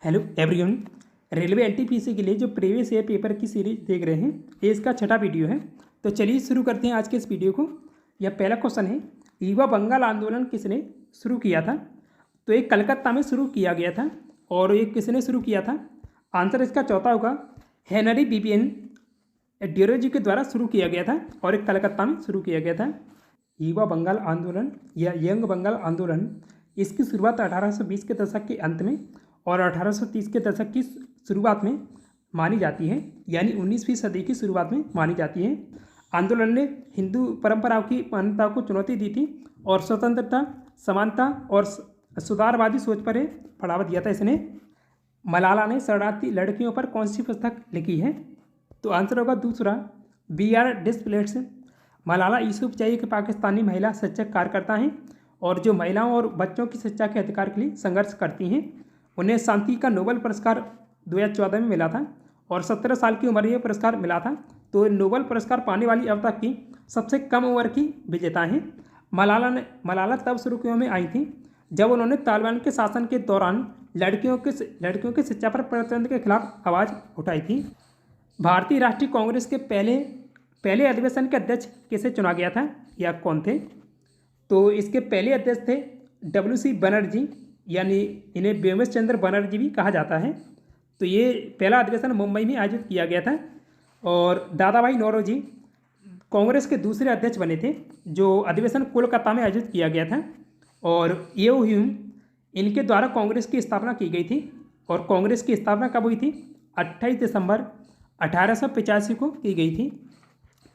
Hello everyone. Railway NTPC के लिए जो प्रीवियस ईयर पेपर की सीरीज देख रहे हैं, ये इसका छठा वीडियो है। तो चलिए शुरू करते हैं आज के इस वीडियो को। यह पहला क्वेश्चन है, युवा बंगाल आंदोलन किसने शुरू किया था? तो ये कलकत्ता में शुरू किया गया था। और ये किसने शुरू किया था? आंसर इसका चौथा होगा, हेनरी बिबियन ड्यूरोजी के द्वारा शुरू किया गया था और एक कलकत्ता में शुरू किया गया था। युवा बंगाल आंदोलन या यंग बंगाल आंदोलन, इसकी शुरुआत 1820 के दशक के अंत में और 1830 के दशक की शुरुआत में मानी जाती है, यानी 19वीं सदी की शुरुआत में मानी जाती है। आंदोलन ने हिंदू परंपराओं की मान्यताओं को चुनौती दी थी और स्वतंत्रता, समानता और सुधारवादी सोच पर बढ़ावा दिया था इसने। मलाला ने शरणार्थी लड़कियों पर कौन सी पुस्तक लिखी है? तो आंसर होगा दूसरा, we are displaced. Malala Yousafzai एक पाकिस्तानी महिला सच्चा कार्यकर्ता हैं और जो महिलाओं और बच्चों की शिक्षा के अधिकार के लिए संघर्ष करती हैं। उन्हें शांति का नोबेल पुरस्कार 2014 में मिला था और 17 साल की उम्र में यह पुरस्कार मिला था। तो नोबेल पुरस्कार पाने वाली अब तक की सबसे कम उम्र की विजेता हैं। मलाला तब सुर्खियों में आई थी जब उन्होंने तालिबान के शासन के दौरान लड़कियों के शिक्षा पर प्रतिबंध के खिलाफ आवाज़ उठाई थी। भारतीय राष्ट्रीय कांग्रेस के पहले अधिवेशन के अध्यक्ष किसे चुना गया था या कौन थे? तो इसके पहले अध्यक्ष थे WC बनर्जी, यानी इन्हें बेमस चंद्र बनर्जी भी कहा जाता है। तो ये पहला अधिवेशन मुंबई में आयोजित किया गया था। और दादाभाई नौरोजी कांग्रेस के दूसरे अध्यक्ष बने थे, जो अधिवेशन कोलकाता में आयोजित किया गया था। और ये ह्यूम, इनके द्वारा कांग्रेस की स्थापना की गई थी। और कांग्रेस की स्थापना कब हुई थी? 28 दिसंबर 1885 को की गई थी।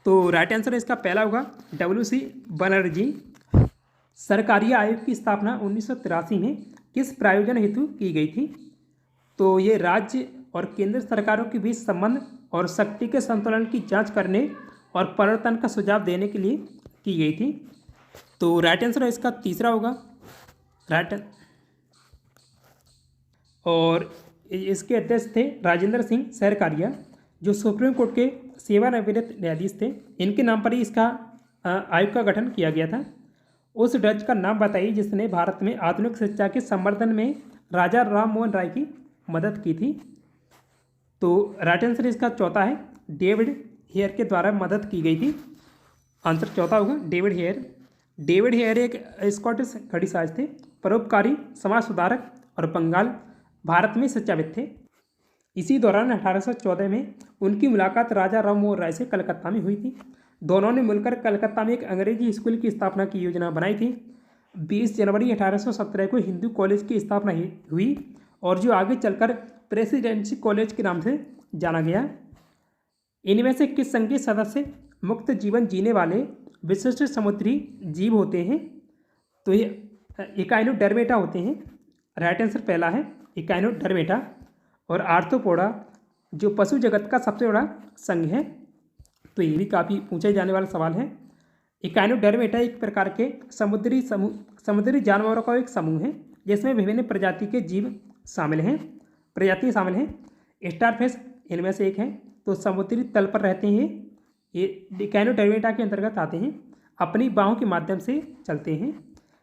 तो राइट आंसर इसका पहला होगा WC बनर्जी। सरकारी आयोग की स्थापना 1983 में किस प्रायोजन हेतु की गई थी? तो ये राज्य और केंद्र सरकारों के बीच संबंध और शक्ति के संतुलन की जांच करने और परिवर्तन का सुझाव देने के लिए की गई थी। तो राइट आंसर इसका तीसरा होगा और इसके अध्यक्ष थे राजेंद्र सिंह सहरकारिया, जो सुप्रीम कोर्ट के सेवानिवृत्त न्यायाधीश थे। इनके नाम पर ही इसका आयोग का गठन किया गया था। उस डच का नाम बताइए जिसने भारत में आधुनिक शिक्षा के संवर्धन में राजा राम मोहन राय की मदद की थी। तो राइट आंसर इसका चौथा है, डेविड हेयर के द्वारा मदद की गई थी। आंसर चौथा होगा डेविड हेयर। डेविड हेयर एक स्कॉटिश घड़ीसाज थे, परोपकारी, समाज सुधारक और बंगाल भारत में शिक्षाविद थे। इसी दौरान 1814 में उनकी मुलाकात राजा राम मोहन राय से कलकत्ता में हुई थी। दोनों ने मिलकर कलकत्ता में एक अंग्रेजी स्कूल की स्थापना की योजना बनाई थी। 20 जनवरी 1817 को हिंदू कॉलेज की स्थापना हुई और जो आगे चलकर प्रेसिडेंसी कॉलेज के नाम से जाना गया। इनमें से किस संघ के सदस्य मुक्त जीवन जीने वाले विशिष्ट समुद्री जीव होते हैं? तो ये इकाइनोडर्मेटा होते हैं। राइट आंसर पहला है इकाइनोडर्मेटा। और आर्थ्रोपोडा जो पशु जगत का सबसे बड़ा संघ है। तो ये भी काफ़ी पूछे जाने वाला सवाल है। इकाइनोडर्मेटा एक प्रकार के समुद्री जानवरों का एक समूह है जिसमें विभिन्न प्रजाति के जीव प्रजातियाँ शामिल हैं। स्टारफिश इनमें से एक है। तो समुद्री तल पर रहते हैं, ये इकाइनोडर्मेटा के अंतर्गत आते हैं, अपनी बाहों के माध्यम से चलते हैं।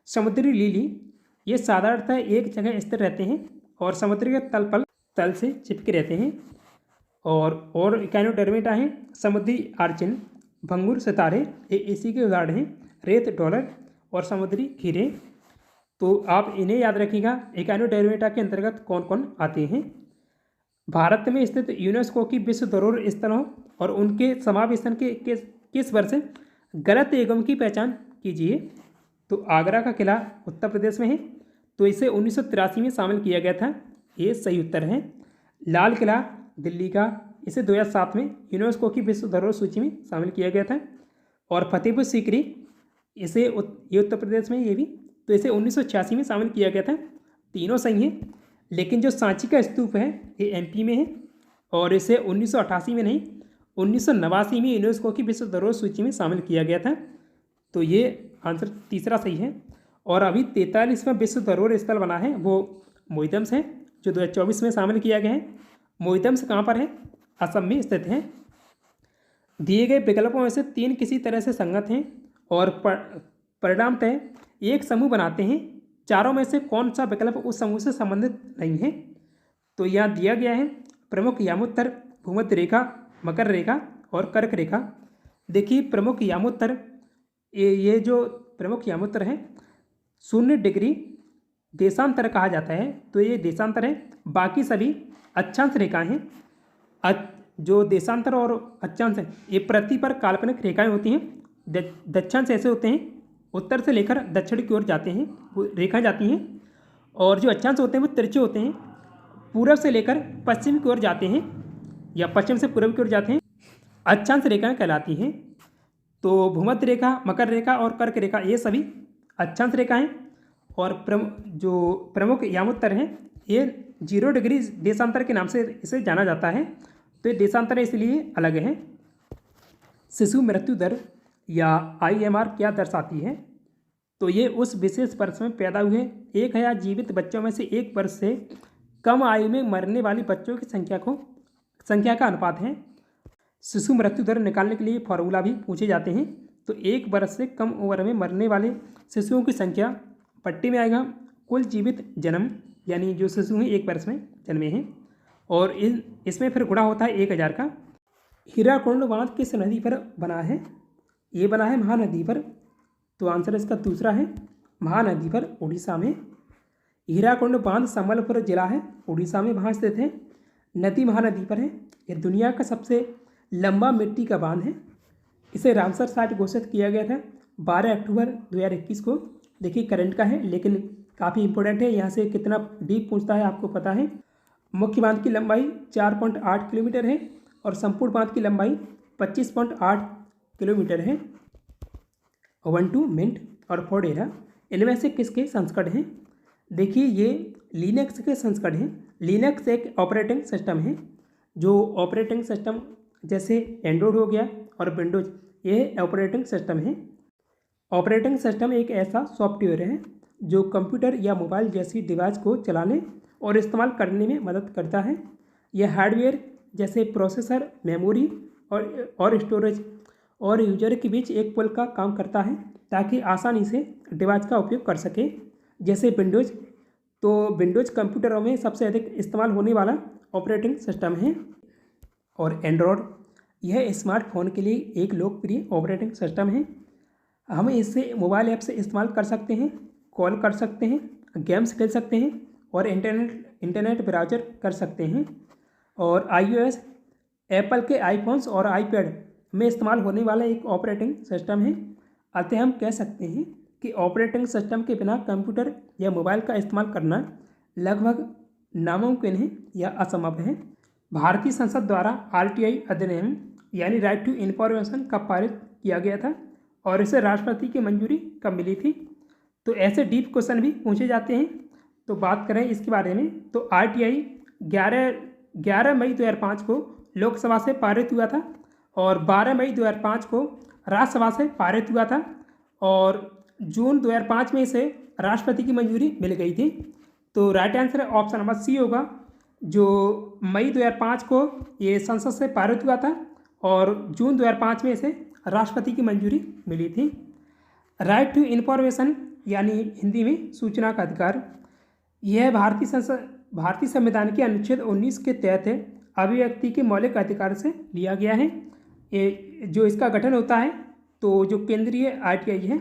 समुद्री लिली, ये साधारणतः एक जगह स्थिर रहते हैं और समुद्र के तल से चिपके रहते हैं। और इकाइनोडर्मेटा हैं समुद्री आर्चिन, भंगुर सितारे, ये इसी के उदाहरण हैं, रेत डॉलर और समुद्री खीरे। तो आप इन्हें याद रखिएगा, इकाइनोडर्मेटा के अंतर्गत कौन कौन आते हैं। भारत में स्थित यूनेस्को की विश्व धरोहर स्थलों और उनके समावेशन के किस वर्ष गलत एवं की पहचान कीजिए? तो आगरा का किला उत्तर प्रदेश में है, तो इसे 1983 में शामिल किया गया था, ये सही उत्तर है। लाल किला दिल्ली का, इसे 2007 में यूनेस्को की विश्व धरोहर सूची में शामिल किया गया था। और फतेहपुर सीकरी, ये उत्तर प्रदेश में, ये भी, तो इसे 1986 में शामिल किया गया था। तीनों सही हैं, लेकिन जो सांची का स्तूप है ये MP में है और इसे 1988 में नहीं 1989 में यूनेस्को की विश्व धरोहर सूची में शामिल किया गया था। तो ये आंसर तीसरा सही है। और अभी 43वां विश्व धरोहर स्थल बना है वो मोइदम्स है, जो 2024 में शामिल किया गया है। मोइदम्स कहाँ पर है? असम में स्थित है। दिए गए विकल्पों में से 3 किसी तरह से संगत हैं और परिणामतः एक समूह बनाते हैं। चारों में से कौन सा विकल्प उस समूह से संबंधित नहीं है? तो यहाँ दिया गया है प्रमुख यामोत्तर, भूमध्य रेखा, मकर रेखा और कर्क रेखा। देखिए प्रमुख यामोत्तर, ये जो प्रमुख यामोत्तर है 0 डिग्री देशांतर कहा जाता है, तो ये देशांतर है। बाकी सभी अक्षांश रेखाएं हैं। जो देशांतर और अक्षांश है ये पृथ्वी पर काल्पनिक रेखाएं होती हैं। दक्षांश ऐसे होते हैं, उत्तर से लेकर दक्षिण की ओर जाते हैं वो रेखाएं जाती हैं, और जो अक्षांश होते हैं वो तिरछे होते हैं, पूरब से लेकर पश्चिम की ओर जाते हैं या पश्चिम से पूर्व की ओर जाते हैं, अक्षांश रेखाएं कहलाती हैं। तो भूमध्य रेखा, मकर रेखा और कर्क रेखा ये सभी अक्षांश रेखाएं, और जो प्रमुख यामोत्तर हैं ये 0 डिग्री देशांतर के नाम से इसे जाना जाता है। तो ये देशांतर इसलिए अलग है। शिशु मृत्यु दर या IMR क्या दर्शाती है? तो ये उस विशेष वर्ष में पैदा हुए 1000 जीवित बच्चों में से 1 वर्ष से कम आयु में मरने वाले बच्चों की संख्या का अनुपात है। शिशु मृत्यु दर निकालने के लिए फॉर्मूला भी पूछे जाते हैं। तो 1 वर्ष से कम उम्र में मरने वाले शिशुओं की संख्या पट्टी में आएगा कुल जीवित जन्म, यानी जो शिशु हैं 1 वर्ष में जन्मे हैं, और इसमें फिर गुणा होता है 1000 का। हीराकुंड बांध किस नदी पर बना है? ये बना है महानदी पर। तो आंसर इसका दूसरा है महानदी पर, उड़ीसा में। हीराकुंड बांध संबलपुर जिला है, उड़ीसा में वहाँ स्थित है। नदी महानदी पर है। यह दुनिया का सबसे लंबा मिट्टी का बांध है। इसे रामसर साइट घोषित किया गया था 12 अक्टूबर 2021 को। देखिए करंट का है लेकिन काफ़ी इंपॉर्टेंट है, यहाँ से कितना डीप पूछता है आपको पता है। मुख्य बांध की लंबाई 4.8 किलोमीटर है और संपूर्ण बांध की लंबाई 25.8 किलोमीटर है। 1-2 मिनट और 4 डेरा, इनमें से किसके संस्करण हैं? देखिए ये लिनक्स के संस्करण हैं। लिनक्स एक ऑपरेटिंग सिस्टम है। जो ऑपरेटिंग सिस्टम जैसे एंड्रॉयड हो गया और विंडोज, ये ऑपरेटिंग सिस्टम है। ऑपरेटिंग सिस्टम एक ऐसा सॉफ्टवेयर है जो कंप्यूटर या मोबाइल जैसी डिवाइस को चलाने और इस्तेमाल करने में मदद करता है। यह हार्डवेयर जैसे प्रोसेसर, मेमोरी और स्टोरेज और यूजर के बीच एक पुल का काम करता है ताकि आसानी से डिवाइस का उपयोग कर सके। जैसे विंडोज, तो विंडोज कंप्यूटरों में सबसे अधिक इस्तेमाल होने वाला ऑपरेटिंग सिस्टम है। और एंड्रॉयड, यह स्मार्टफोन के लिए एक लोकप्रिय ऑपरेटिंग सिस्टम है। हम इससे मोबाइल ऐप से इस्तेमाल कर सकते हैं, कॉल कर सकते हैं, गेम्स खेल सकते हैं और इंटरनेट ब्राउज़र कर सकते हैं। और iOS एप्पल के आईफोन्स और आईपैड में इस्तेमाल होने वाला एक ऑपरेटिंग सिस्टम है। अतः हम कह सकते हैं कि ऑपरेटिंग सिस्टम के बिना कंप्यूटर या मोबाइल का इस्तेमाल करना लगभग नामुमकिन है या असंभव है। भारतीय संसद द्वारा RTI अधिनियम यानी राइट टू इन्फॉर्मेशन कब पारित किया गया था और इसे राष्ट्रपति की मंजूरी कब मिली थी? तो ऐसे डीप क्वेश्चन भी पूछे जाते हैं। तो बात करें इसके बारे में, तो RTI 11 मई 2005 को लोकसभा से पारित हुआ था और 12 मई 2005 को राज्यसभा से पारित हुआ था और जून 2005 में इसे राष्ट्रपति की मंजूरी मिल गई थी। तो right answer option number C होगा, जो मई 2005 को ये संसद से पारित हुआ था और जून 2005 में इसे राष्ट्रपति की मंजूरी मिली थी। राइट टू इन्फॉर्मेशन यानी हिंदी में सूचना का अधिकार, यह भारतीय संविधान के अनुच्छेद 19 के तहत अभिव्यक्ति के मौलिक अधिकार से लिया गया है। ये जो इसका गठन होता है, तो जो केंद्रीय RTI है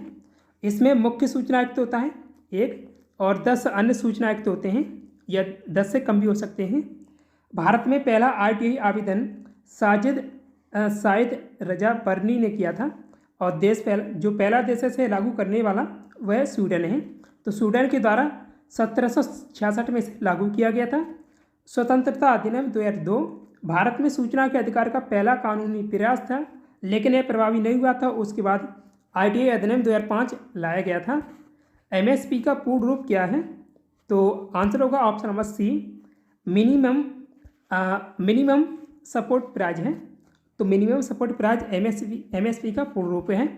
इसमें मुख्य सूचना आयुक्त होता है एक और 10 अन्य सूचना आयुक्त होते हैं या 10 से कम भी हो सकते हैं। भारत में पहला RTI आवेदन साइद रजा बर्नी ने किया था और जो पहला देश से लागू करने वाला वह स्वीडन है। तो स्वीडन के द्वारा 1766 में इसे लागू किया गया था। स्वतंत्रता अधिनियम 2002 भारत में सूचना के अधिकार का पहला कानूनी प्रयास था, लेकिन यह प्रभावी नहीं हुआ था। उसके बाद RTI अधिनियम 2005 लाया गया था। MSP का पूर्ण रूप क्या है? तो आंसर होगा option number C, minimum support price है। तो मिनिमम सपोर्ट प्राइस MSP का पूर्ण रूप है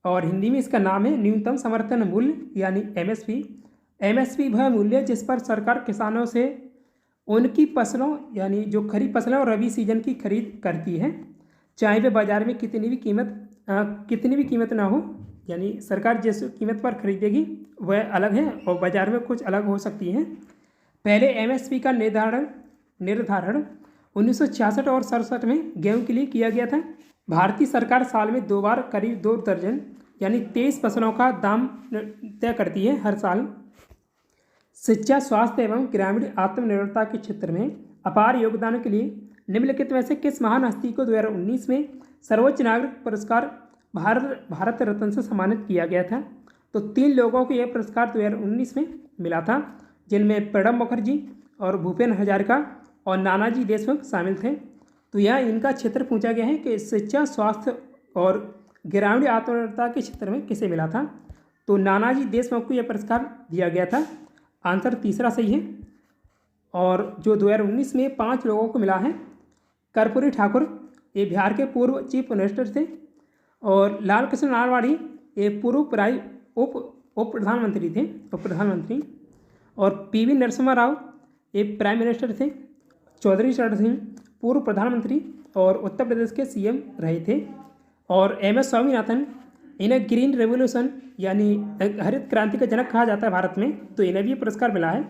और हिंदी में इसका नाम है न्यूनतम समर्थन मूल्य यानी MSP। MSP वह मूल्य जिस पर सरकार किसानों से उनकी फसलों यानी जो खरीफ फसलें और रबी सीजन की खरीद करती है, चाहे वे बाजार में कितनी भी कीमत ना हो, यानी सरकार जिस कीमत पर खरीदेगी वह अलग है और बाजार में कुछ अलग हो सकती है। पहले एमएसपी का निर्धारण निर्धारण 1966 और 67 में गेहूं के लिए किया गया था। भारतीय सरकार साल में 2 बार करीब 2 दर्जन यानी 23 फसलों का दाम तय करती है हर साल। शिक्षा, स्वास्थ्य एवं ग्रामीण आत्मनिर्भरता के क्षेत्र में अपार योगदान के लिए निम्नलिखित में से किस महान हस्ती को 2019 में सर्वोच्च नागरिक पुरस्कार भारत रत्न से सम्मानित किया गया था? तो 3 लोगों को यह पुरस्कार 2019 में मिला था, जिनमें प्रणब मुखर्जी और भूपेन हजारिका और नानाजी देशमुख शामिल थे। तो यह इनका क्षेत्र पूछा गया है कि शिक्षा, स्वास्थ्य और ग्रामीण आत्मनिर्भरता के क्षेत्र में किसे मिला था? तो नानाजी देशमुख को यह पुरस्कार दिया गया था। आंसर तीसरा सही है। और जो 2019 में 5 लोगों को मिला है, कर्पूरी ठाकुर, ये बिहार के पूर्व चीफ मिनिस्टर थे, और लाल कृष्ण आडवाणी ये पूर्व उप प्रधानमंत्री थे, उप प्रधानमंत्री, और पीवी नरसिम्हा राव ये प्राइम मिनिस्टर थे। चौधरी चरण सिंह पूर्व प्रधानमंत्री और उत्तर प्रदेश के सीएम रहे थे। और एमएस स्वामीनाथन, इन्हें ग्रीन रेवोल्यूशन यानी हरित क्रांति का जनक कहा जाता है भारत में, तो इन्हें भी पुरस्कार मिला है।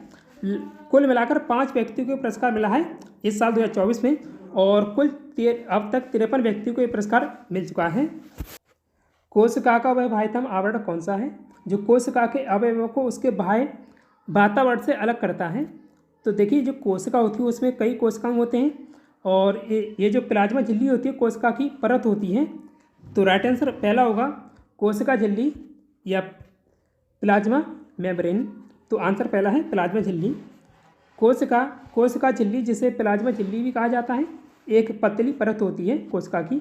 कुल मिलाकर 5 व्यक्तियों को पुरस्कार मिला है इस साल 2024 में, और कुल अब तक 53 व्यक्तियों को ये पुरस्कार मिल चुका है। कोशिका का वह बाह्यतम आवरण कौन सा है जो कोशिका के अवयवों को उसके बाह्य वातावरण से अलग करता है? तो देखिए, जो कोशिका होती है उसमें कई कोशिकांग होते हैं, और ये जो प्लाज्मा झिल्ली होती है कोशिका की परत होती है। तो राइट आंसर पहला होगा कोशिका झिल्ली या प्लाज्मा मेम्ब्रेन। तो आंसर पहला है प्लाज्मा झिल्ली। कोशिका झिल्ली, जिसे प्लाज्मा झिल्ली भी कहा जाता है, एक पतली परत होती है कोशिका की।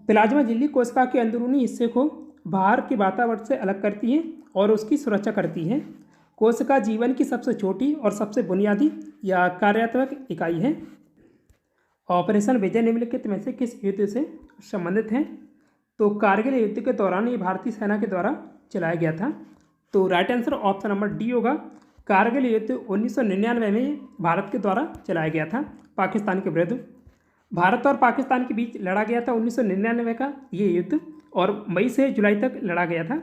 प्लाज्मा झिल्ली कोशिका के अंदरूनी हिस्से को बाहर के वातावरण से अलग करती है और उसकी सुरक्षा करती है। कोशिका जीवन की सबसे छोटी और सबसे बुनियादी या कार्यात्मक इकाई है। ऑपरेशन विजय निम्नलिखित में से किस युद्ध से संबंधित है? तो कारगिल युद्ध के दौरान ये भारतीय सेना के द्वारा चलाया गया था। तो right answer option number D होगा। कारगिल युद्ध 1999 में भारत के द्वारा चलाया गया था पाकिस्तान के विरुद्ध। भारत और पाकिस्तान के बीच लड़ा गया था 1999 का ये युद्ध, और मई से जुलाई तक लड़ा गया था।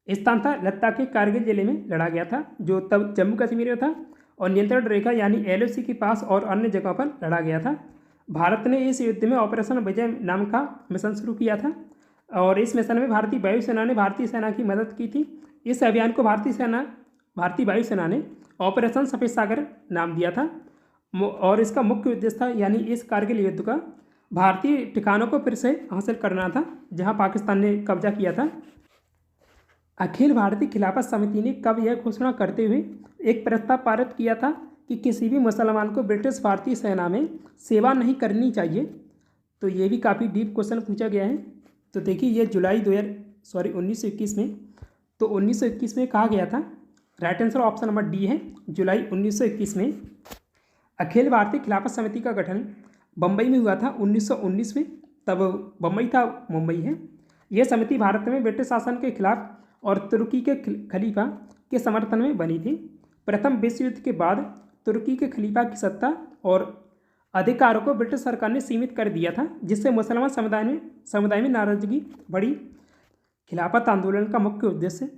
स्थान था लद्दाख के कारगिल जिले में लड़ा गया था, जो तब जम्मू कश्मीर में था, और नियंत्रण रेखा यानी एलओसी के पास और अन्य जगहों पर लड़ा गया था। भारत ने इस युद्ध में ऑपरेशन विजय नाम का मिशन शुरू किया था, और इस मिशन में भारतीय वायुसेना ने भारतीय सेना की मदद की थी। इस अभियान को भारतीय वायुसेना ने ऑपरेशन सफ़ेद सागर नाम दिया था, और इसका मुख्य उद्देश्य था, यानी इस कारगिल युद्ध का भारतीय ठिकानों को फिर से हासिल करना था जहां पाकिस्तान ने कब्जा किया था। अखिल भारतीय खिलाफत समिति ने कब यह घोषणा करते हुए एक प्रस्ताव पारित किया था कि किसी भी मुसलमान को ब्रिटिश भारतीय सेना में सेवा नहीं करनी चाहिए? तो ये भी काफ़ी डीप क्वेश्चन पूछा गया है। तो देखिए, ये जुलाई 1921 में, तो 1921 में कहा गया था। Right answer option number D है, जुलाई 1921 में। अखिल भारतीय खिलाफत समिति का गठन बम्बई में हुआ था 1919 में, तब बम्बई था मुंबई है। यह समिति भारत में ब्रिटिश शासन के खिलाफ और तुर्की के खलीफा के समर्थन में बनी थी। प्रथम विश्व युद्ध के बाद तुर्की के खलीफा की सत्ता और अधिकारों को ब्रिटिश सरकार ने सीमित कर दिया था, जिससे मुसलमान समुदाय में नाराजगी बढ़ी। खिलाफत आंदोलन का मुख्य उद्देश्य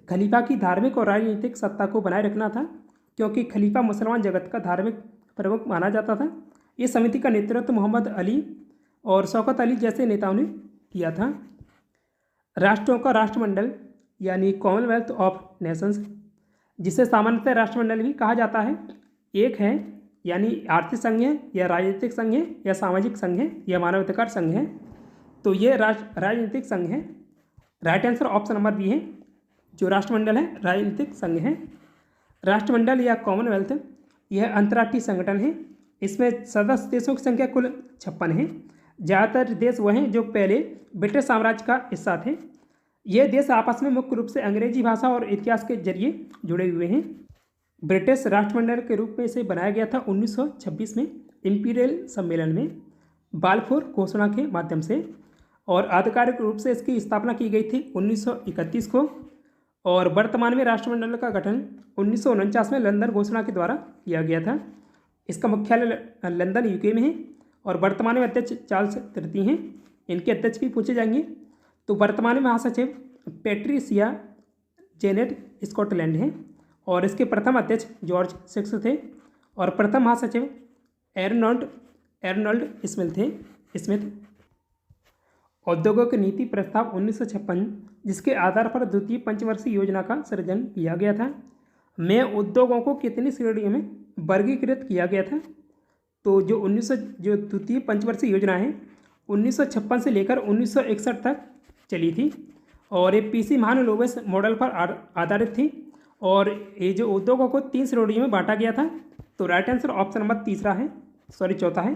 खलीफा की धार्मिक और राजनीतिक सत्ता को बनाए रखना था, क्योंकि खलीफा मुसलमान जगत का धार्मिक प्रमुख माना जाता था। इस समिति का नेतृत्व मोहम्मद अली और शौकत अली जैसे नेताओं ने किया था। राष्ट्रों का राष्ट्रमंडल यानी कॉमनवेल्थ ऑफ नेशंस, जिसे सामान्यतः राष्ट्रमंडल भी कहा जाता है, एक है, यानी आर्थिक संघ है या राजनीतिक संघ है या सामाजिक संघ है या मानवाधिकार संघ है? तो ये राजनीतिक संघ है। Right answer option number B है, जो राष्ट्रमंडल है राजनीतिक संघ है। राष्ट्रमंडल या कॉमनवेल्थ यह अंतर्राष्ट्रीय संगठन है। इसमें सदस्य देशों की संख्या कुल 56 है। ज़्यादातर देश वह हैं जो पहले ब्रिटिश साम्राज्य का हिस्सा थे। ये देश आपस में मुख्य रूप से अंग्रेजी भाषा और इतिहास के जरिए जुड़े हुए हैं। ब्रिटिश राष्ट्रमंडल के रूप में इसे बनाया गया था 1926 में इंपीरियल सम्मेलन में बाल्फोर घोषणा के माध्यम से, और आधिकारिक रूप से इसकी स्थापना की गई थी 1931 को, और वर्तमान में राष्ट्रमंडल का गठन 1949 में लंदन घोषणा के द्वारा किया गया था। इसका मुख्यालय लंदन यूके में है, और वर्तमान में अध्यक्ष चार्ल्स तृतीय हैं। इनके अध्यक्ष भी पूछे जाएंगे। तो वर्तमान में महासचिव पैट्रिसिया जेनेट स्कॉटलैंड हैं, और इसके प्रथम अध्यक्ष जॉर्ज सिक्स थे और प्रथम महासचिव एर्नल्ड स्मिथ। औद्योगिक नीति प्रस्ताव 1956, जिसके आधार पर द्वितीय पंचवर्षीय योजना का सृजन किया गया था, में उद्योगों को कितनी श्रेणियों में वर्गीकृत किया गया था। तो जो द्वितीय पंचवर्षीय योजना है 1956 से लेकर 1961 तक चली थी और ये पीसी महालनोबिस मॉडल पर आधारित थी और ये जो उद्योगों को 3 श्रेणियों में बांटा गया था। तो राइट आंसर ऑप्शन नंबर चौथा है,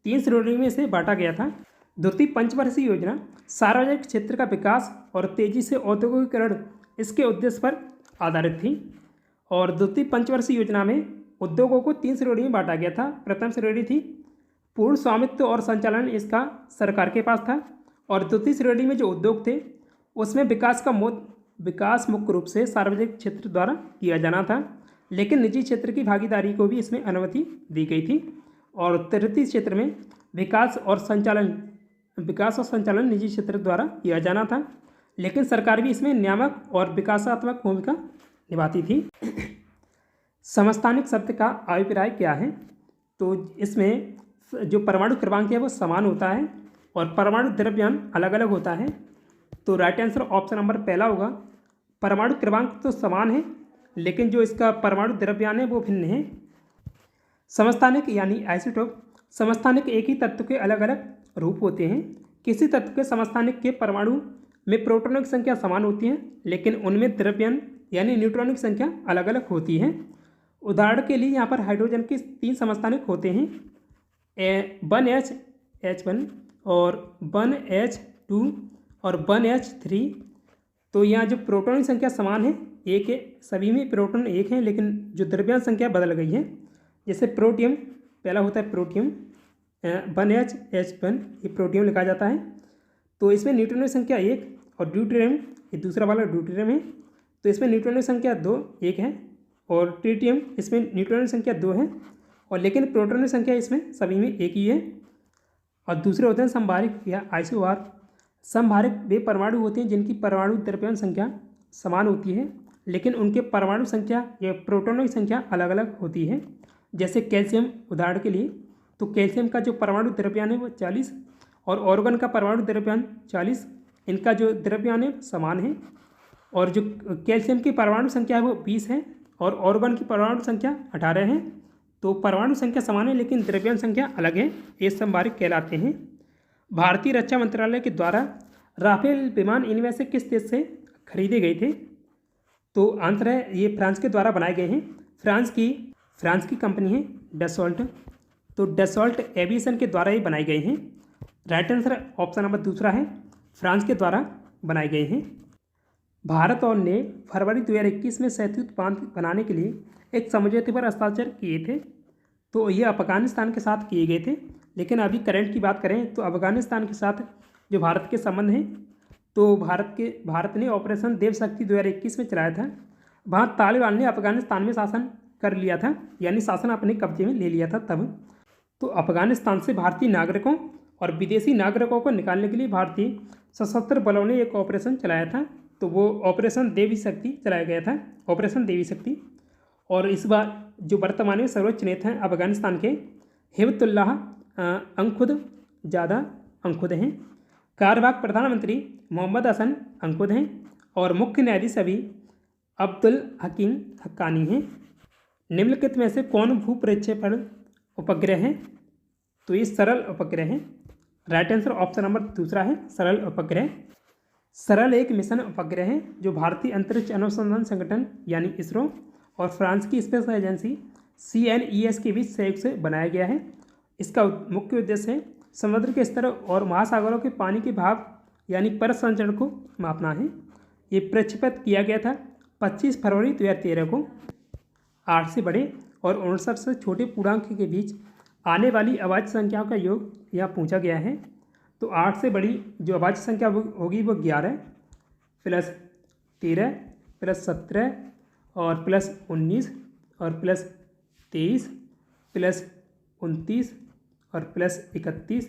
3 श्रेणियों में से बांटा गया था। द्वितीय पंचवर्षीय योजना सार्वजनिक क्षेत्र का विकास और तेजी से औद्योगिकीकरण इसके उद्देश्य पर आधारित थी और द्वितीय पंचवर्षीय योजना में उद्योगों को 3 श्रेणी में बांटा गया था। प्रथम श्रेणी थी पूर्ण स्वामित्व और संचालन इसका सरकार के पास था और द्वितीय श्रेणी में जो उद्योग थे उसमें विकास मुख्य रूप से सार्वजनिक क्षेत्र द्वारा किया जाना था, लेकिन निजी क्षेत्र की भागीदारी को भी इसमें अनुमति दी गई थी। और तृतीय क्षेत्र में विकास और संचालन निजी क्षेत्र द्वारा किया जाना था, लेकिन सरकार भी इसमें नियामक और विकासात्मक भूमिका निभाती थी। समस्थानिक शब्द का अभिप्राय क्या है? तो इसमें जो परमाणु क्रमांक है वो समान होता है और परमाणु द्रव्यमान अलग अलग होता है। तो राइट आंसर ऑप्शन नंबर पहला होगा। परमाणु क्रमांक तो समान है लेकिन जो इसका परमाणु द्रव्यमान है वो भिन्न है। समस्थानिक यानी आइसोटोप, समस्थानिक एक ही तत्व के अलग अलग रूप होते हैं। किसी तत्व के समस्थानिक के परमाणु में प्रोटॉनों की संख्या समान होती है लेकिन उनमें द्रव्यमान यानी न्यूट्रॉनों की संख्या अलग अलग होती है। उदाहरण के लिए यहाँ पर हाइड्रोजन के 3 समस्थानिक होते हैं, 1H1 और 1H2 और 1H3। तो यहाँ जो प्रोटॉन की संख्या समान है, एक है, सभी में प्रोटॉन एक है, लेकिन जो द्रव्यमान संख्या बदल गई है। जैसे प्रोटियम पहला होता है प्रोटियम 1H1, ये प्रोटियम लिखा जाता है। तो इसमें न्यूट्रॉन की संख्या 1 और ड्यूटेरियम ये दूसरा वाला ड्यूटेरियम है, तो इसमें न्यूट्रॉन की संख्या 1 है और ट्रिटियम इसमें न्यूट्रॉन की संख्या 2 है और लेकिन प्रोटॉन की संख्या इसमें सभी में एक ही है। और दूसरे होते हैं संभारिक या आइसोबार। संभारिक वे परमाणु होते हैं जिनकी परमाणु द्रव्यमान संख्या समान होती है लेकिन उनके परमाणु संख्या या प्रोटॉनों की संख्या अलग अलग होती है। जैसे कैल्शियम उदाहरण के लिए, तो कैल्शियम का जो परमाणु द्रव्यमान है वो 40 और ऑर्गन का परमाणु द्रव्यमान 40, इनका जो द्रव्यमान है समान है। और जो कैल्शियम की परमाणु संख्या है वो 20 है और ऑर्गन की परमाणु संख्या 18 है। तो परमाणु संख्या समान है लेकिन द्रव्यमान संख्या अलग है, ये संभारिक कहलाते हैं। भारतीय रक्षा मंत्रालय के द्वारा राफेल विमान इनमें से किस देश से खरीदे गए थे? तो आंसर है ये फ्रांस के द्वारा बनाए गए हैं। फ्रांस की कंपनी है डसॉल्ट, तो डसॉल्ट एविएशन के द्वारा ही बनाए गए हैं। राइट आंसर ऑप्शन नंबर दूसरा है, फ्रांस के द्वारा बनाए गए हैं। भारत और ने फरवरी 2021 में सैतूत बांध बनाने के लिए एक समझौते पर हस्ताक्षर किए थे। तो ये अफगानिस्तान के साथ किए गए थे, लेकिन अभी करंट की बात करें तो अफगानिस्तान के साथ जो भारत के संबंध हैं, तो भारत ने ऑपरेशन देव शक्ति 2021 में चलाया था। वहाँ तालिबान ने अफगानिस्तान में शासन कर लिया था, यानी शासन अपने कब्जे में ले लिया था तब। तो अफगानिस्तान से भारतीय नागरिकों और विदेशी नागरिकों को निकालने के लिए भारतीय सशस्त्र बलों ने एक ऑपरेशन चलाया था, तो वो ऑपरेशन देवी शक्ति चलाया गया था, ऑपरेशन देवी शक्ति। और इस बार जो वर्तमान में सर्वोच्च नेता हैं अफगानिस्तान के हिबतुल्लाह अंखुद हैं। कार्यवाहक प्रधानमंत्री मोहम्मद हसन अंखुद हैं और मुख्य न्यायाधीश अभी अब्दुल हकीम हक्कानी हैं। निम्नलिखित में से कौन भू प्रक्षेपण उपग्रह है? तो ये सरल उपग्रह है। राइट आंसर ऑप्शन नंबर दूसरा है, सरल उपग्रह। सरल एक मिशन उपग्रह है जो भारतीय अंतरिक्ष अनुसंधान संगठन यानी इसरो और फ्रांस की स्पेस एजेंसी CNES के बीच सहयोग से बनाया गया है। इसका मुख्य उद्देश्य है समुद्र के स्तर और महासागरों के पानी के भाव यानी परत संचरण को मापना है। ये प्रक्षेपित किया गया था 25 फरवरी 2013 को। 8 से बड़े और 59 से छोटे पूर्णांक के बीच आने वाली अभाज्य संख्याओं का योग यहाँ पूछा गया है। तो 8 से बड़ी जो अभाज्य संख्या होगी वो 11 प्लस 13 प्लस 17 और प्लस 19 और प्लस 23 प्लस 29 और प्लस 31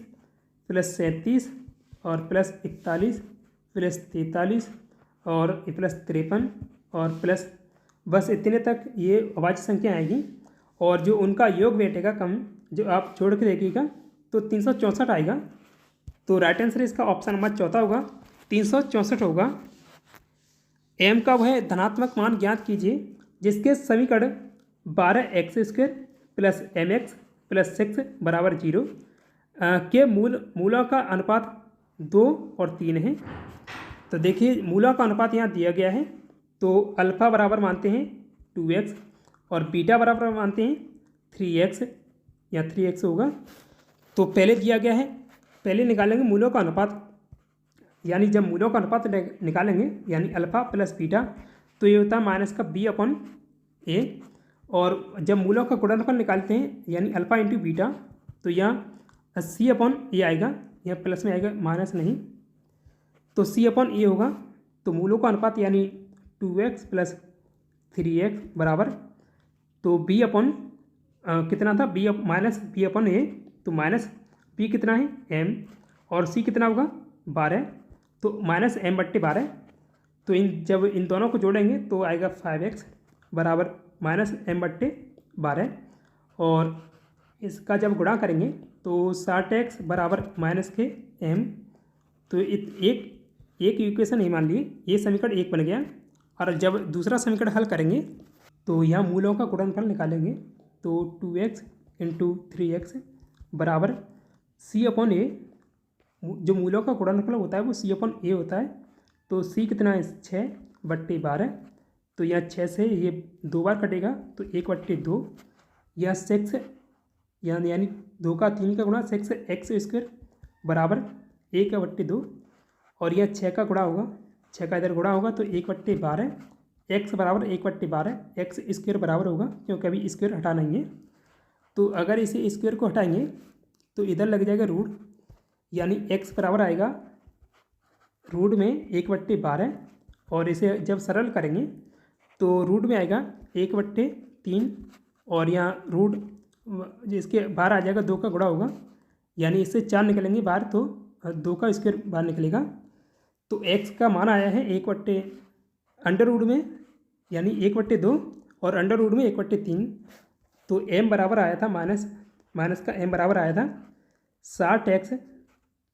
प्लस 37 और प्लस 41 प्लस 43 और प्लस 53 और प्लस बस इतने तक ये अभाज्य संख्या आएगी। और जो उनका योग बैठेगा कम, जो आप छोड़ के देखिएगा तो 364 आएगा। तो राइट आंसर इसका ऑप्शन नंबर चौथा होगा, 364 होगा। एम का वह धनात्मक मान ज्ञात कीजिए जिसके समीकरण 12x² प्लस mx प्लस 6 बराबर 0 के मूलों का अनुपात 2 और 3 है। तो देखिए मूलों का अनुपात यहाँ दिया गया है। तो अल्फ़ा बराबर मानते हैं 2x और बीटा बराबर मानते हैं 3x, या 3x होगा। तो पहले दिया गया है, पहले निकालेंगे मूलों का अनुपात, यानी जब मूलों का अनुपात निकालेंगे यानी अल्फ़ा प्लस बीटा, तो ये होता है माइनस का b/a। और जब मूलों का गुणनफल निकालते हैं यानी अल्फ़ा इंटू बीटा, तो यहाँ c/a आएगा, यहाँ प्लस में आएगा माइनस नहीं, तो c/a होगा। तो मूलों का अनुपात यानी 2x प्लस 3x बराबर, तो कितना था माइनस b/a, तो माइनस b कितना है m, और c कितना होगा 12, तो माइनस m/12। तो जब इन दोनों को जोड़ेंगे तो आएगा 5x बराबर माइनस m/12। और इसका जब गुणा करेंगे तो 60x बराबर माइनस के m। तो एक इक्वेशन ही मान लिए, ये समीकरण 1 बन गया। और जब दूसरा समीकरण हल करेंगे तो यहाँ मूलों का गुणनफल निकालेंगे, तो 2x इंटू 3x बराबर c/a। जो मूलों का गुणनफल होता है वो c/a होता है। तो c कितना है 6/12, तो यह 6 से ये 2 बार कटेगा तो 1/2, यह 6 यानी 2 का 3 का गुणा 6x² बराबर 1/2, और यह 6 का गुणा होगा, 6 का इधर गुणा होगा तो 1/12, x बराबर 1/12, x² बराबर होगा क्योंकि अभी स्क्वायर हटा नहीं है। तो अगर इसे स्क्वायर को हटाएंगे तो इधर लग जाएगा रूट, यानी x बराबर आएगा रूट में 1/12, और इसे जब सरल करेंगे तो रूट में आएगा 1/3, और यहाँ रूट जिसके बाहर आ जाएगा 2 का गुणा होगा, यानी इससे 4 निकलेंगे बाहर तो 2 का स्क्वायर बाहर निकलेगा। तो x का मान आया है अंडर रूट में, यानी 1/2 और अंडर रूट में 1/3। तो m बराबर आया था माइनस का m बराबर आया था 60x।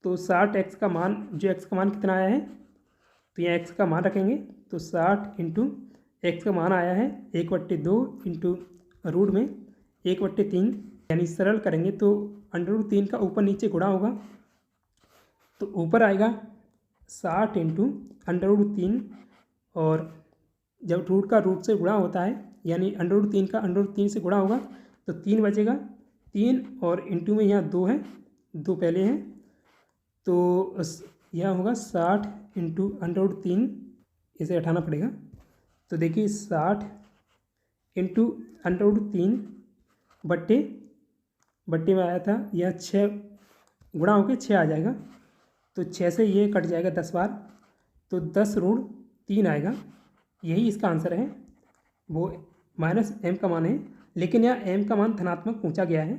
तो 60x का मान, जो x का मान कितना आया है, तो यहाँ x का मान रखेंगे तो 60 इंटू x का मान आया है 1/2 इंटू रूट में 1/3, यानी सरल करेंगे तो √3 का ऊपर नीचे गुणा होगा, तो ऊपर आएगा 60 इंटू √3, और जब रूट का रूट से गुणा होता है यानी √3 का √3 से गुणा होगा तो 3 बचेगा, 3 और इंटू में यहाँ 2 है, 2 पहले हैं, तो यह होगा 60 इंटू √3, इसे हटाना पड़ेगा। तो देखिए 60 इंटू √3 बट्टे में आया था, यह 6 गुणा होकर 6 आ जाएगा, तो 6 से ये कट जाएगा 10 बार, तो 10√3 आएगा। यही इसका आंसर है, वो माइनस m का मान है, लेकिन यहाँ m का मान धनात्मक पूछा गया है।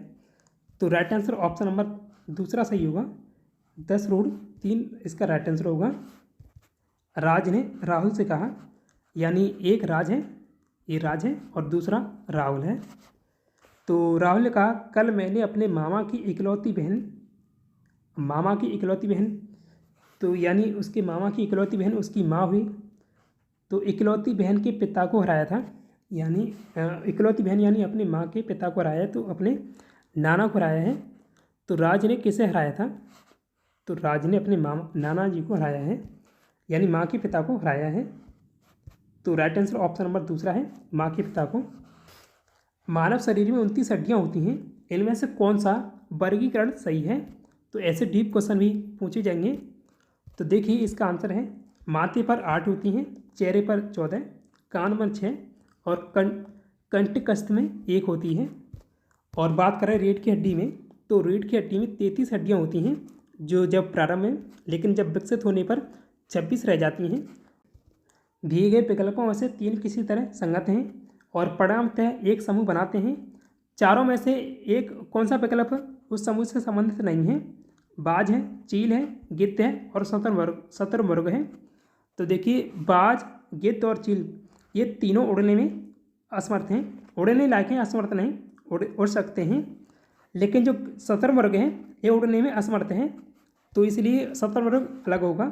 तो राइट आंसर ऑप्शन नंबर दूसरा सही होगा, 10√3 इसका राइट आंसर होगा। राज ने राहुल से कहा, यानी एक राज है, ये राज है और दूसरा राहुल है। तो राहुल ने कहा कल मैंने अपने मामा की इकलौती बहन, तो यानी उसके मामा की इकलौती बहन उसकी माँ हुई, तो इकलौती बहन के पिता को हराया था, यानी इकलौती बहन यानी अपनी माँ के पिता को हराया है, तो अपने नाना को हराया है। तो राज ने किसे हराया था, तो राज ने अपने नाना जी को हराया है, यानी माँ के पिता को हराया है। तो राइट आंसर ऑप्शन नंबर दूसरा है, माँ के पिता को। मानव शरीर में 29 हड्डियाँ होती हैं, इनमें से कौन सा वर्गीकरण सही है। तो ऐसे डीप क्वेश्चन भी पूछे जाएंगे। तो देखिए इसका आंसर है, माथे पर 8 होती हैं, चेहरे पर 14, कान पर 6 और कंठस्थ में 1 होती है। और बात करें रीढ़ की हड्डी में, तो रीढ़ की हड्डी में 33 हड्डियाँ होती हैं जो जब प्रारंभ में, लेकिन जब विकसित होने पर 26 रह जाती हैं। दिए गए विकल्पों में से 3 किसी तरह संगत हैं और परिणामतः एक समूह बनाते हैं। चारों में से एक कौन सा विकल्प उस समूह से संबंधित नहीं है। बाज है, चील है, गिद्ध है और शतुरमुर्ग है। तो देखिए बाज, गिद्ध और चील ये तीनों उड़ने में असमर्थ हैं, उड़ने लायक हैं, असमर्थ नहीं, उड़ सकते हैं। लेकिन जो शतुरमुर्ग हैं ये उड़ने में असमर्थ हैं, तो इसलिए शतुरमुर्ग अलग होगा।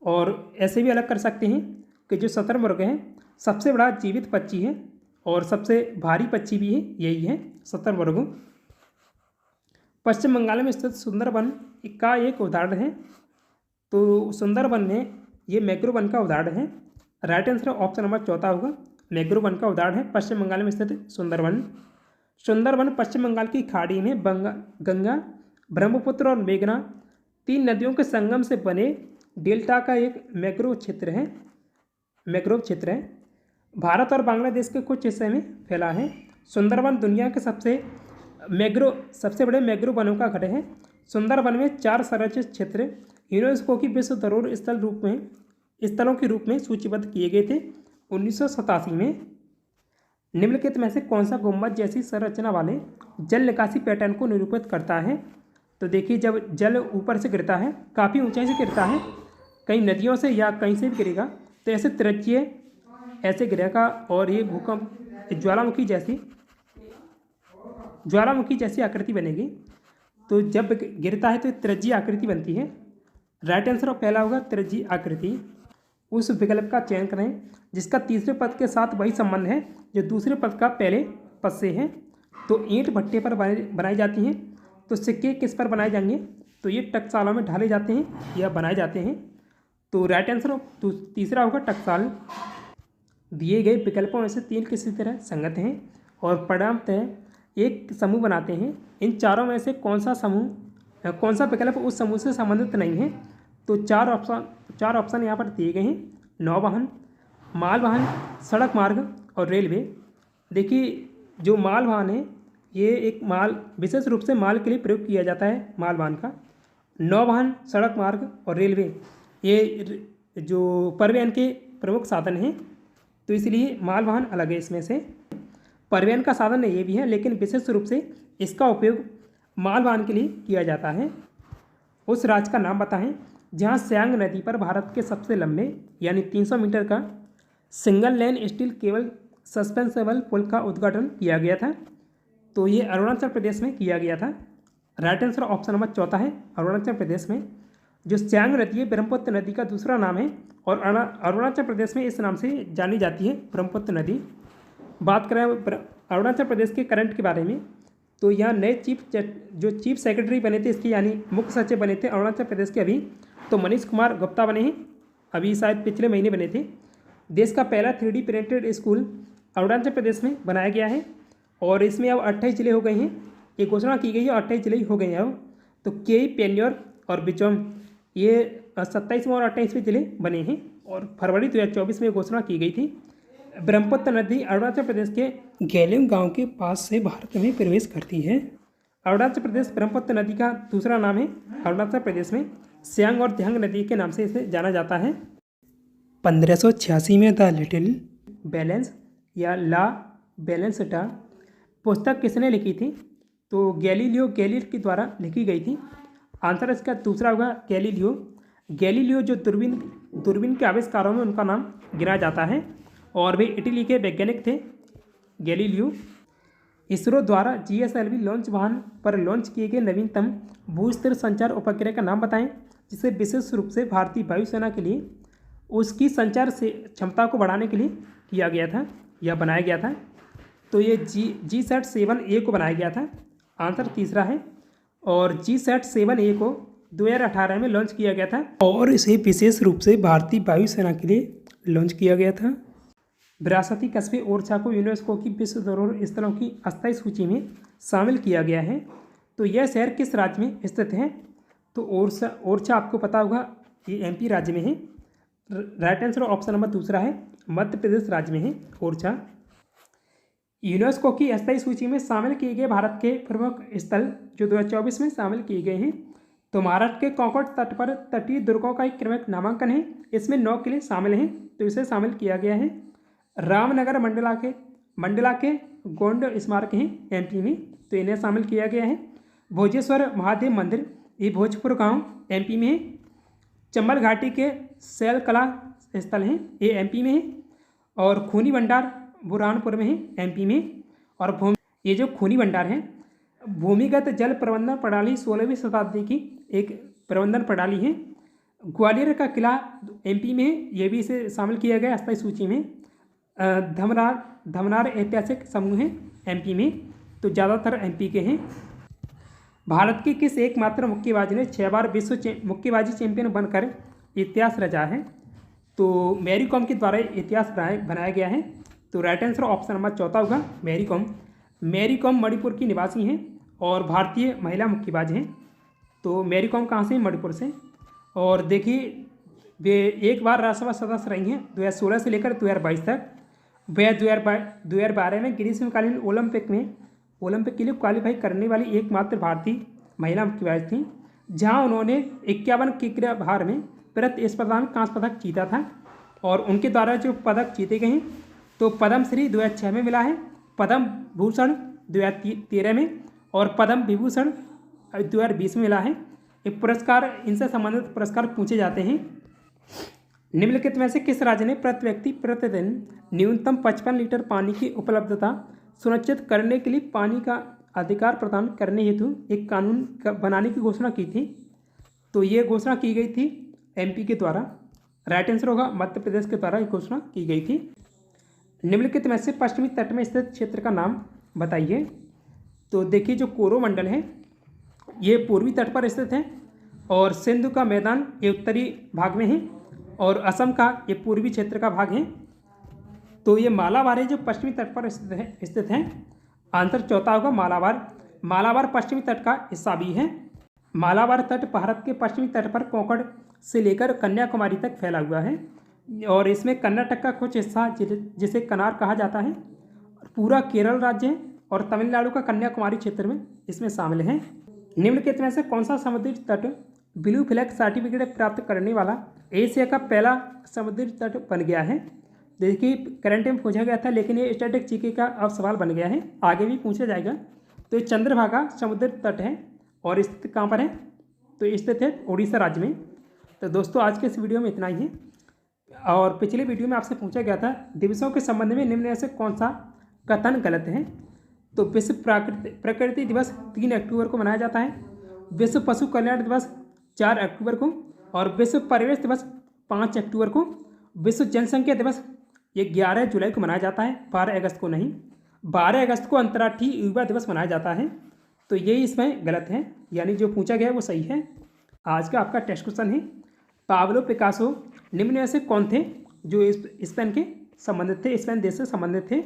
और ऐसे भी अलग कर सकते हैं कि जो शतुरमुर्ग हैं सबसे बड़ा जीवित पक्षी है और सबसे भारी पक्षी भी है, यही है शतुरमुर्ग। पश्चिम बंगाल में स्थित सुंदरबन का एक उदाहरण है। तो सुंदरबन में ये मैंग्रोव वन का उदाहरण है। राइट आंसर ऑप्शन नंबर चौथा होगा, मैंग्रोव वन का उदाहरण है पश्चिम बंगाल में स्थित सुंदरबन। सुंदरबन पश्चिम बंगाल की खाड़ी में गंगा, ब्रह्मपुत्र और मेघना 3 नदियों के संगम से बने डेल्टा का एक मैंग्रोव क्षेत्र है। भारत और बांग्लादेश के कुछ हिस्से में फैला है। सुंदरबन दुनिया के सबसे बड़े मैंग्रोव वनों का गढ़ है। सुंदरबन में 4 संरक्षित क्षेत्र यूनेस्को की विश्व धरोहर स्थलों के रूप में सूचीबद्ध किए गए थे 1987 में। निम्नलिखित में से कौन सा गुंबद जैसी संरचना वाले जल निकासी पैटर्न को निरूपित करता है? तो देखिए, जब जल ऊपर से गिरता है, काफ़ी ऊंचाई से गिरता है, कई नदियों से या कहीं से भी गिरेगा, तो ऐसे त्रिज्यीय ऐसे गिरेगा और ये भूकंप ज्वालामुखी जैसी आकृति बनेगी। तो जब गिरता है तो त्रिज्यीय आकृति बनती है। राइट आंसर पहला होगा त्रिज्यीय आकृति। उस विकल्प का चयन करें जिसका तीसरे पद के साथ वही संबंध है जो दूसरे पद का पहले पद से है। तो ईंट भट्टे पर बनाई जाती हैं। तो सिक्के किस पर बनाए जाएंगे? तो ये टकसालों में ढाले जाते हैं या बनाए जाते हैं। तो राइट आंसर तीसरा होगा टकसाल। दिए गए विकल्पों में से 3 किसी तरह संगत हैं और परिणामतः एक समूह बनाते हैं। इन चारों में से कौन सा विकल्प उस समूह से संबंधित नहीं है? तो 4 ऑप्शन यहाँ पर दिए गए हैं, नौवहन, मालवाहन, सड़क मार्ग और रेलवे। देखिए, जो मालवाहन है ये एक विशेष रूप से माल के लिए प्रयोग किया जाता है मालवाहन का। नौवहन, सड़क मार्ग और रेलवे ये जो परिवहन के प्रमुख साधन हैं, तो इसलिए मालवाहन अलग है इसमें से। परिवहन का साधन ये भी है, लेकिन विशेष रूप से इसका उपयोग मालवाहन के लिए किया जाता है। उस राज्य का नाम बताएं जहां सियांग नदी पर भारत के सबसे लंबे यानी 300 मीटर का सिंगल लेन स्टील केबल सस्पेंसेबल पुल का उद्घाटन किया गया था। तो ये अरुणाचल प्रदेश में किया गया था। राइट आंसर ऑप्शन नंबर चौथा है, अरुणाचल प्रदेश में। जो सियांग नदी है ब्रह्मपुत्र नदी का दूसरा नाम है और अरुणाचल प्रदेश में इस नाम से जानी जाती है, ब्रह्मपुत्र नदी। बात करें अरुणाचल प्रदेश के करंट के बारे में, तो यहाँ नए चीफ सेक्रेटरी बने थे इसके, यानी मुख्य सचिव बने थे अरुणाचल प्रदेश के अभी, तो मनीष कुमार गुप्ता बने हैं, अभी शायद पिछले महीने बने थे। देश का पहला 3D printed school Arunachal Pradesh में बनाया गया है और इसमें अब 28 जिले हो गए हैं। ये घोषणा की गई है 28 जिले हो गए हैं अब। तो केई, पेन्योर और बिचौम ये 27वें और 28वें जिले बने हैं और फरवरी 2024 में घोषणा की गई थी। ब्रह्मपुत्र नदी अरुणाचल प्रदेश के गैलिंग गांव के पास से भारत में प्रवेश करती है। अरुणाचल प्रदेश ब्रह्मपुत्र नदी का दूसरा नाम है। अरुणाचल प्रदेश में सियांग और दियांग नदी के नाम से इसे जाना जाता है। 1586 में द लिटिल बैलेंस या ला बैलेंसटा पुस्तक किसने लिखी थी? तो गैलीलियो गैलीली के द्वारा लिखी गई थी। आंसर इसका दूसरा होगा गैलीलियो जो दूरबीन के आविष्कारों में उनका नाम गिना जाता है और वे इटली के वैज्ञानिक थे गैलीलियो। इसरो द्वारा GSLV लॉन्च वाहन पर लॉन्च किए गए नवीनतम भूस्तर संचार उपग्रह का नाम बताएं जिसे विशेष रूप से भारतीय वायुसेना के लिए उसकी संचार से क्षमता को बढ़ाने के लिए किया गया था या बनाया गया था। तो ये GSAT-7A को बनाया गया था, आंसर तीसरा है। और GSAT-7A को 2018 में लॉन्च किया गया था और इसे विशेष रूप से भारतीय वायुसेना के लिए लॉन्च किया गया था। विरासती कस्बे ओरछा को यूनेस्को की विश्व धरोहर स्थलों की अस्थायी सूची में शामिल किया गया है। तो यह शहर किस राज्य में स्थित है? तो ओरछा आपको पता होगा ये MP राज्य में है। राइट आंसर ऑप्शन नंबर दूसरा है, मध्य प्रदेश राज्य में है ओरछा। यूनेस्को की अस्थायी सूची में शामिल किए गए भारत के प्रमुख स्थल जो 2024 में शामिल किए गए हैं, तो महाराष्ट्र के कोंकण तट पर तटीय दुर्गों का एक क्रमिक नामांकन है। इसमें 9 किले शामिल हैं, तो इसे शामिल किया गया है। रामनगर मंडला के गोंड स्मारक हैं MP में, तो इन्हें शामिल किया गया है। भोजेश्वर महादेव मंदिर ये भोजपुर गांव MP में है। चंबल घाटी के शैल कला स्थल हैं, ये MP में है। और खूनी भंडार बुरहानपुर में है, एमपी में। और ये जो खूनी भंडार है, भूमिगत जल प्रबंधन प्रणाली 16वीं शताब्दी की एक प्रबंधन प्रणाली है। ग्वालियर का किला एमपी में है, ये भी इसे शामिल किया गया अस्थायी सूची में। धमनार ऐतिहासिक समूह है एमपी में, तो ज़्यादातर एमपी के हैं। भारत के किस एकमात्र मुक्केबाज ने 6 बार विश्व मुक्केबाजी चैंपियन बनकर इतिहास रचा है? तो मैरी कॉम के द्वारा इतिहास बनाया गया है। तो राइट आंसर ऑप्शन नंबर चौथा होगा मैरी कॉम। मैरी कॉम मणिपुर की निवासी हैं और भारतीय महिला मुक्केबाज हैं। तो मैरी कॉम कहाँ से? मणिपुर से। और देखिए, वे एक बार राज्यसभा सदस्य रही हैं 2016 से लेकर 2022 तक। वे 2012 में ग्रीष्मकालीन ओलंपिक के लिए क्वालिफाई करने वाली एकमात्र भारतीय महिला मुक्केबाज थी, जहां उन्होंने 51 किग्रा भार में प्रतिस्पर्धा में कांस्य पदक जीता था। और उनके द्वारा जो पदक जीते गए हैं, तो पद्मश्री 2006 में मिला है, पद्म भूषण 2013 में और पद्म विभूषण 2020 में मिला है। ये पुरस्कार, इनसे संबंधित पुरस्कार पूछे जाते हैं। निम्नलिखित में से किस राज्य ने प्रति व्यक्ति प्रतिदिन न्यूनतम 55 लीटर पानी की उपलब्धता सुनिश्चित करने के लिए पानी का अधिकार प्रदान करने हेतु एक कानून बनाने की घोषणा की थी? तो ये घोषणा की गई थी एमपी के द्वारा। राइट आंसर होगा मध्य प्रदेश के द्वारा ये घोषणा की गई थी। निम्नलिखित में से पश्चिमी तट में स्थित क्षेत्र का नाम बताइए। तो देखिए, जो कोरोमंडल है ये पूर्वी तट पर स्थित है, और सिंधु का मैदान ये उत्तरी भाग में है, और असम का ये पूर्वी क्षेत्र का भाग है। तो ये मालाबार है जो पश्चिमी तट पर स्थित है। आंसर चौथा होगा मालाबार। मालाबार पश्चिमी तट का हिस्सा भी है। मालाबार तट भारत के पश्चिमी तट पर कोंकण से लेकर कन्याकुमारी तक फैला हुआ है, और इसमें कर्नाटक का कुछ हिस्सा जिसे कनार कहा जाता है, पूरा केरल राज्य है, और तमिलनाडु का कन्याकुमारी क्षेत्र में इसमें शामिल है। निम्नलिखित में से कौन सा समुद्री तट ब्लू फ्लैग सर्टिफिकेट प्राप्त करने वाला एशिया का पहला समुद्री तट बन गया है? देखिए, करंट में पूछा गया था, लेकिन ये स्टैटिक जीके का अब सवाल बन गया है, आगे भी पूछा जाएगा। तो ये चंद्रभागा समुद्री तट है, और स्थित कहाँ पर है? तो स्थित है उड़ीसा राज्य में। तो दोस्तों, आज के इस वीडियो में इतना ही है। और पिछले वीडियो में आपसे पूछा गया था दिवसों के संबंध में निम्न में से कौन सा कथन गलत है? तो विश्व प्रकृति दिवस 3 अक्टूबर को मनाया जाता है, विश्व पशु कल्याण दिवस 4 अक्टूबर को, और विश्व परिवेश दिवस 5 अक्टूबर को, विश्व जनसंख्या दिवस ये 11 जुलाई को मनाया जाता है, 12 अगस्त को नहीं। 12 अगस्त को अंतर्राष्ट्रीय युवा दिवस मनाया जाता है। तो यही इसमें गलत है, यानी जो पूछा गया है वो सही है। आज का आपका टेस्ट क्वेश्चन है, पाब्लो पिकासो निम्न में से कौन थे जो स्पेन के संबंधित थे, स्पेन देश से संबंधित थे?